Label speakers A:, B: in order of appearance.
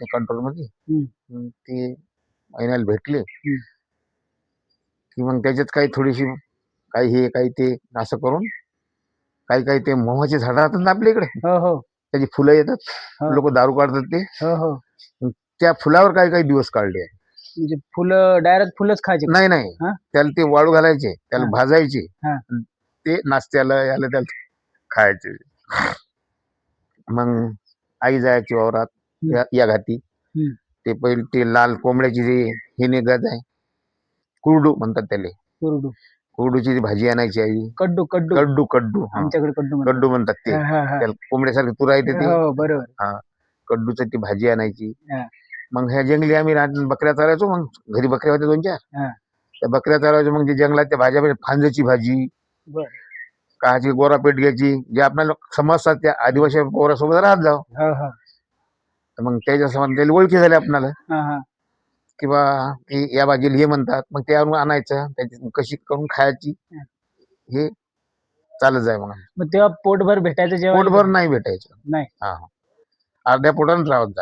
A: Control मध्ये.
B: हम्म.
A: मग ते महिन्याला भेटले
B: हम्म.
A: की मग त्याच्यात काही थोडीशी काही हे काही ते असं करून काही काही ते मोहाचे झाड राहतात ना आपल्या इकडे,
B: हो हो
A: त्याची फुलं येतात,
B: हो
A: लोक दारू काढतात ते.
B: हो हो
A: मग त्या फुलावर काही काही दिवस काढले.
B: म्हणजे फुलं डायरेक्ट फुलच खायचे का?
A: नाही नाही,
B: हा
A: त्याला ते वाळू घालायचे, त्याला
B: हा
A: भाजायचे,
B: हा
A: ते नाश्त्याला याला त्याला खायचे. मग आई जायची वावरात
B: हम्म.
A: या घाती.
B: हम्म.
A: ते पहिले ते लाल कोंबड्याची जे हे निघत आहे, कुरडू म्हणतात त्याला,
B: कुरडू
A: कुरडूची ती भाजी आणायची आई.
B: कड्डू कड्डू
A: कडू कडू, हा
B: आमच्याकडे कड्डू म्हणतात.
A: कडू म्हणतात ते.
B: हा हा हा
A: त्याला कोंबड्यासारखी तुरा येते ते.
B: हो बरोबर.
A: हा, कडूची ती भाजी आणायची.
B: हा
A: मग ह्या जंगली आम्ही बकऱ्या चारायचो. मग घरी बकऱ्या होत्या 2-4,
B: हा
A: त्या बकऱ्या चारायचो. मग ते जंगलात त्या भाज्या, फांजाची भाजी,
B: बर
A: काची गोरापेट घ्यायची, जे आपल्याला समजतात त्या आदिवासी पोरासोबत राहत जाव.
B: हो हो
A: तर मग त्याच्या समोर त्याला ओळखी झाल्या आपल्याला,
B: हा हा
A: किंवा की या भाजीला हे म्हणतात. मग त्यावरून आणायचं, त्याची कशी करून खायची, हे चालत जाय. मग
B: मग तेव्हा पोटभर भेटायचं जेवायला
A: पोटभर
B: का?
A: नाही भेटायचं.
B: नाही.
A: हा, अर्ध्या पोटानच राहत जा.